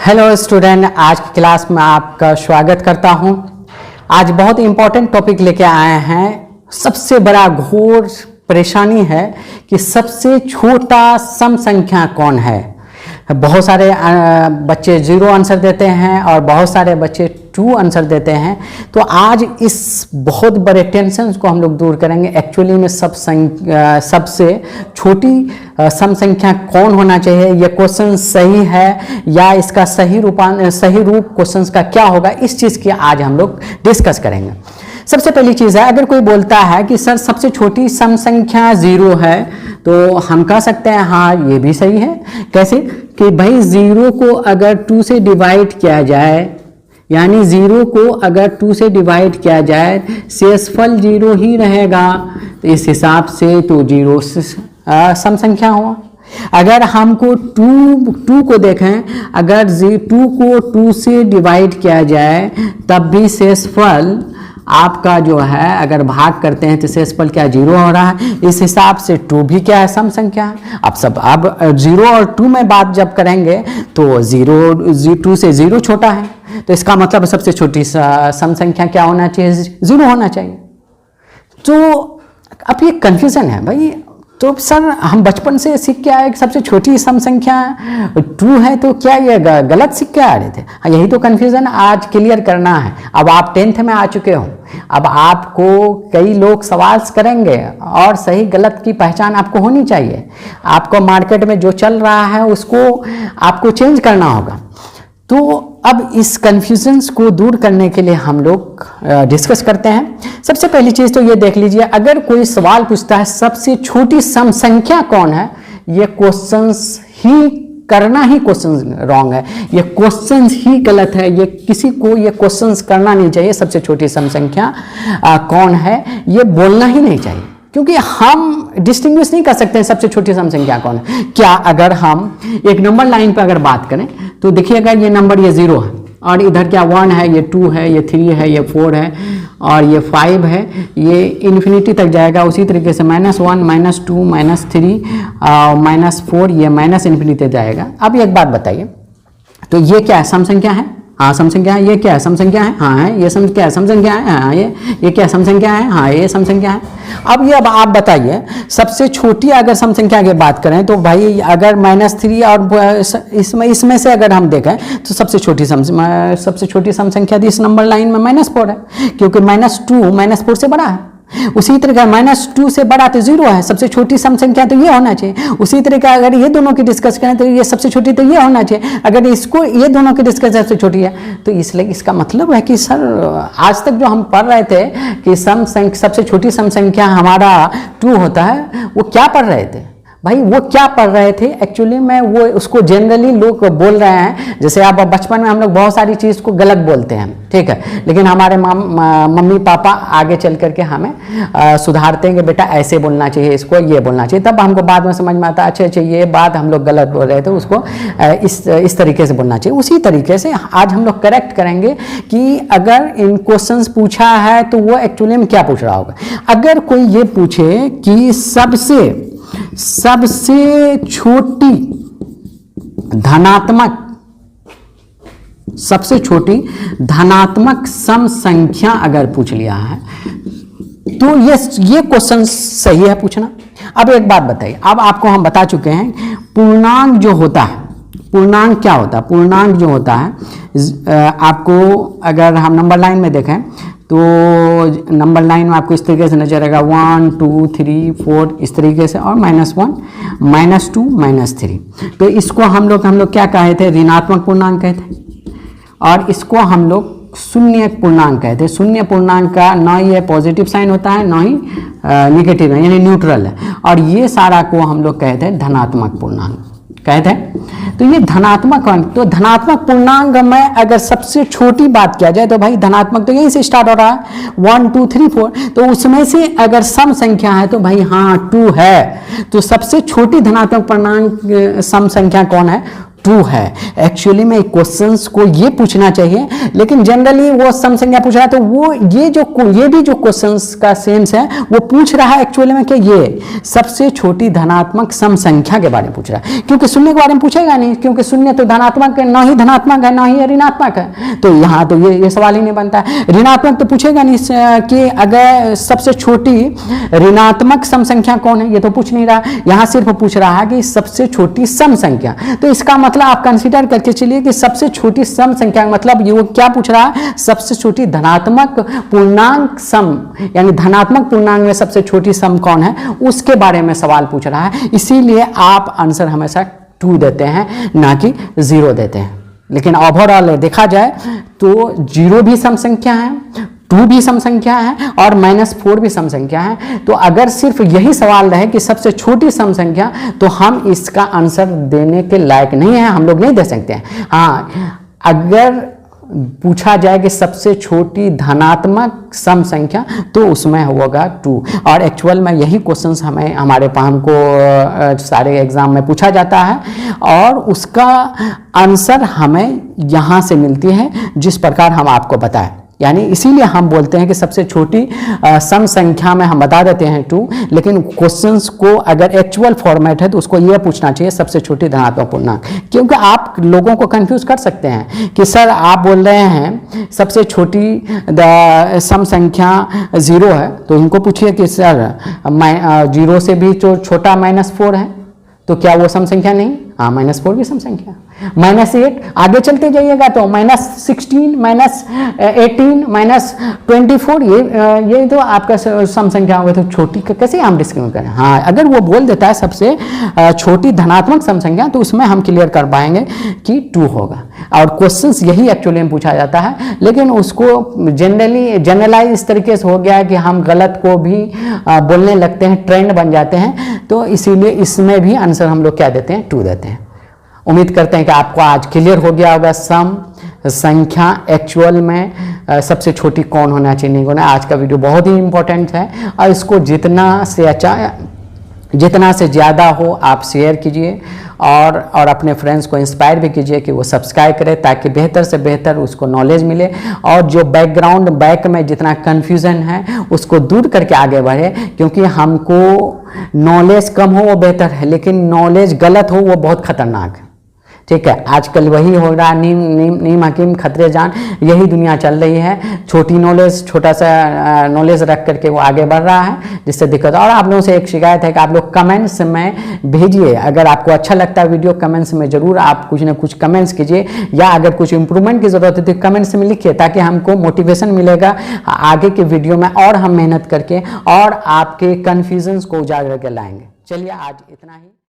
Hello student, आज की class में आपका स्वागत करता हूं। आज बहुत इंपॉर्टेंट टॉपिक लेके आए हैं। सबसे बड़ा घोर परेशानी है कि सबसे छोटा सम संख्या कौन है। बहुत सारे बच्चे 0 आंसर देते हैं और बहुत सारे बच्चे 2 आंसर देते हैं। तो आज इस बहुत बड़े टेंशन को हम लोग दूर करेंगे। एक्चुअली में सबसे छोटी सम संख्या कौन होना चाहिए, यह क्वेश्चन सही है या इसका सही रूप क्वेश्चन का क्या होगा, इस चीज़ की आज हम लोग डिस्कस करेंगे। सबसे पहली चीज़ है, अगर कोई बोलता है कि सर सबसे छोटी सम संख्या 0 है, तो हम कह सकते हैं हाँ ये भी सही है। कैसे कि भाई 0 को अगर 2 से डिवाइड किया जाए, यानी 0 को अगर 2 से डिवाइड किया जाए शेषफल 0 ही रहेगा, तो इस हिसाब से तो 0 सम संख्या हुआ। अगर हमको 2 को देखें, अगर 2 को 2 से डिवाइड किया जाए तब भी शेषफल आपका जो है अगर भाग करते हैं तो शेषफल क्या 0 हो रहा है। इस हिसाब से 2 भी क्या है, सम संख्या है। अब 0 और 2 में बात जब करेंगे तो 2 से 0 छोटा है, तो इसका मतलब सबसे छोटी सम संख्या क्या होना चाहिए, 0 होना चाहिए। तो अब ये कन्फ्यूज़न है भाई। तो सर हम बचपन से सीख के आए कि सबसे छोटी सम संख्या 2 है, तो क्या ये गलत सीख के आ रहे थे? हाँ, यही तो कन्फ्यूज़न आज क्लियर करना है। अब आप 10th में आ चुके हो, अब आपको कई लोग सवाल करेंगे और सही गलत की पहचान आपको होनी चाहिए। आपको मार्केट में जो चल रहा है उसको आपको चेंज करना होगा। तो अब इस कन्फ्यूजन्स को दूर करने के लिए हम लोग डिस्कस करते हैं। सबसे पहली चीज़ तो ये देख लीजिए, अगर कोई सवाल पूछता है सबसे छोटी सम संख्या कौन है, ये क्वेश्चंस ही करना ही क्वेश्चन रॉन्ग है, ये क्वेश्चन ही गलत है। ये किसी को ये क्वेश्चंस करना नहीं चाहिए। सबसे छोटी सम संख्या कौन है ये बोलना ही नहीं चाहिए, क्योंकि हम डिस्टिंग्विश नहीं कर सकते हैं सबसे छोटी सम संख्या कौन है। क्या अगर हम एक नंबर लाइन पर अगर बात करें तो देखिएगा ये नंबर ये 0 है और इधर क्या 1 है, ये 2 है, ये 3 है, ये 4 है और ये 5 है, ये इन्फिनिटी तक जाएगा। उसी तरीके से -1 -2 -3 -4 ये माइनस इन्फिनिटी जाएगा। अब एक बात बताइए, तो ये क्या है, सम संख्या है? हाँ सम संख्या है। ये क्या है, सम संख्या है? हाँ है। ये क्या है, सम संख्या है? हाँ ये क्या सम संख्या है? हाँ ये सम संख्या है। अब आप बताइए, सबसे छोटी अगर सम संख्या की बात करें तो भाई अगर -3 और इसमें से अगर हम देखें तो सबसे छोटी सम संख्या इस नंबर लाइन में -4 है, क्योंकि -2 -4 से बड़ा है। उसी तरह -2 से बड़ा तो 0 है, सबसे छोटी सम संख्या तो ये होना चाहिए। उसी तरह का अगर ये दोनों की डिस्कस करें तो ये सबसे छोटी तो ये होना चाहिए। अगर इसको ये दोनों की डिस्कस सबसे छोटी है तो इसलिए इसका मतलब है कि सर आज तक जो हम पढ़ रहे थे कि सबसे छोटी सम संख्या हमारा 2 होता है, वो क्या पढ़ रहे थे भाई? वो क्या पढ़ रहे थे एक्चुअली में, वो उसको जनरली लोग बोल रहे हैं। जैसे आप बचपन में हम लोग बहुत सारी चीज़ को गलत बोलते हैं, ठीक है, लेकिन हमारे मम्मी पापा आगे चल करके हमें सुधारते हैं कि बेटा ऐसे बोलना चाहिए, इसको ये बोलना चाहिए। तब हमको बाद में समझ में आता है अच्छा ये बात हम लोग गलत बोल रहे थे, उसको इस तरीके से बोलना चाहिए। उसी तरीके से आज हम लोग करेक्ट करेंगे कि अगर इन क्वेश्चंस पूछा है तो वो एक्चुअली में क्या पूछ रहा होगा। अगर कोई ये पूछे कि सबसे छोटी धनात्मक सम संख्या अगर पूछ लिया है तो ये क्वेश्चन सही है पूछना। अब एक बात बताइए, अब आपको हम बता चुके हैं पूर्णांक जो होता है, पूर्णांक क्या होता है? पूर्णांक जो होता है आपको अगर हम नंबर लाइन में देखें तो नंबर लाइन में आपको इस तरीके से नजर आएगा 1 2 3 4 इस तरीके से, और -1 -2 -3। तो इसको हम लोग क्या कहे थे, ऋणात्मक पूर्णांक कहते, और इसको हम लोग शून्य पूर्णांक कहते हैं। शून्य पूर्णांक का ना ये पॉजिटिव साइन होता है ना ही निगेटिव है, यानी न्यूट्रल है, और ये सारा को हम लोग कहते हैं धनात्मक पूर्णांक कहते हैं। तो ये धनात्मक अंक, तो धनात्मक पूर्णांक में अगर सबसे छोटी बात किया जाए तो भाई धनात्मक तो यहीं से स्टार्ट हो रहा है 1 2 3 4, तो उसमें से अगर सम संख्या है तो भाई हाँ 2 है। तो सबसे छोटी धनात्मक पूर्णांक सम संख्या कौन है? ट्रू है। एक्चुअली में क्वेश्चंस को ये पूछना चाहिए, लेकिन जनरली वो सम संख्या पूछ रहा है, तो वो ये भी जो क्वेश्चंस का सेंस है वो पूछ रहा है एक्चुअली में कि ये सबसे छोटी धनात्मक सम संख्या के बारे में पूछ रहा है, क्योंकि शून्य के बारे में पूछेगा नहीं, क्योंकि शून्य तो धनात्मक है, ना ही धनात्मक है ना ही ऋणात्मक है, तो यहाँ तो ये सवाल ही नहीं बनता है। ऋणात्मक तो पूछेगा नहीं कि अगर सबसे छोटी ऋणात्मक सम संख्या कौन है, ये तो पूछ नहीं रहा, यहाँ सिर्फ पूछ रहा है कि सबसे छोटी सम संख्या। तो इसका मतलब आप कंसीडर करके चलिए कि सबसे छोटी सम संख्या मतलब ये वो क्या पूछ रहा है, सबसे छोटी धनात्मक पूर्णांक सम, यानी धनात्मक पूर्णांक में सबसे छोटी सम कौन है उसके बारे में सवाल पूछ रहा है। इसीलिए आप आंसर हमेशा 2 देते हैं, ना कि 0 देते हैं। लेकिन ओवरऑल देखा जाए तो 0 भी सम संख्या है, 2 भी सम संख्या है और -4 भी सम संख्या है। तो अगर सिर्फ यही सवाल रहे कि सबसे छोटी सम संख्या, तो हम इसका आंसर देने के लायक नहीं है, हम लोग नहीं दे सकते हैं। हाँ, अगर पूछा जाए कि सबसे छोटी धनात्मक सम संख्या, तो उसमें होगा 2। और एक्चुअल में यही क्वेश्चंस हमको सारे एग्जाम में पूछा जाता है और उसका आंसर हमें यहाँ से मिलती है, जिस प्रकार हम आपको बताएं। यानी इसीलिए हम बोलते हैं कि सबसे छोटी सम संख्या में हम बता देते हैं 2, लेकिन क्वेश्चंस को अगर एक्चुअल फॉर्मेट है तो उसको यह पूछना चाहिए सबसे छोटी धनात्मक पूर्णांक, क्योंकि आप लोगों को कंफ्यूज कर सकते हैं कि सर आप बोल रहे हैं सबसे छोटी सम संख्या 0 है, तो इनको पूछिए कि सर 0 से भी जो छोटा -4 है, तो क्या वो सम संख्या नहीं? हाँ, -4 भी सम संख्या। -8 आगे चलते जाइएगा तो -16, -18, -24 ये तो आपका सम संख्या होगा, तो छोटी का कैसे हम डिस्क्रिमिनेट करें? हाँ, अगर वो बोल देता है सबसे छोटी धनात्मक सम संख्या, तो उसमें हम क्लियर कर पाएंगे कि 2 होगा। और क्वेश्चंस यही एक्चुअली में पूछा जाता है, लेकिन उसको जनरलाइज इस तरीके से हो गया है कि हम गलत को भी बोलने लगते हैं, ट्रेंड बन जाते हैं, तो इसीलिए इसमें भी आंसर हम लोग क्या देते हैं? 2 देते हैं। उम्मीद करते हैं कि आपको आज क्लियर हो गया होगा सम संख्या एक्चुअल में सबसे छोटी कौन होना चाहिए, नहीं होना। आज का वीडियो बहुत ही इंपॉर्टेंट है और इसको जितना से ज़्यादा हो आप शेयर कीजिए और अपने फ्रेंड्स को इंस्पायर भी कीजिए कि वो सब्सक्राइब करें, ताकि बेहतर से बेहतर उसको नॉलेज मिले और जो बैक में जितना कन्फ्यूज़न है उसको दूर करके आगे बढ़े। क्योंकि हमको नॉलेज कम हो वो बेहतर है, लेकिन नॉलेज गलत हो वो बहुत खतरनाक है। ठीक है, आजकल वही हो रहा है, नीम हकीम खतरे जान, यही दुनिया चल रही है। छोटी नॉलेज, छोटा सा नॉलेज रख करके वो आगे बढ़ रहा है, जिससे दिक्कत। और आप लोगों से एक शिकायत है कि आप लोग कमेंट्स में भेजिए, अगर आपको अच्छा लगता है वीडियो, कमेंट्स में ज़रूर आप कुछ ना कुछ कमेंट्स कीजिए, या अगर कुछ इंप्रूवमेंट की ज़रूरत है तो कमेंट्स में लिखिए, ताकि हमको मोटिवेशन मिलेगा आगे के वीडियो में और हम मेहनत करके और आपके कन्फ्यूजन्स को उजागर करके लाएंगे। चलिए आज इतना ही।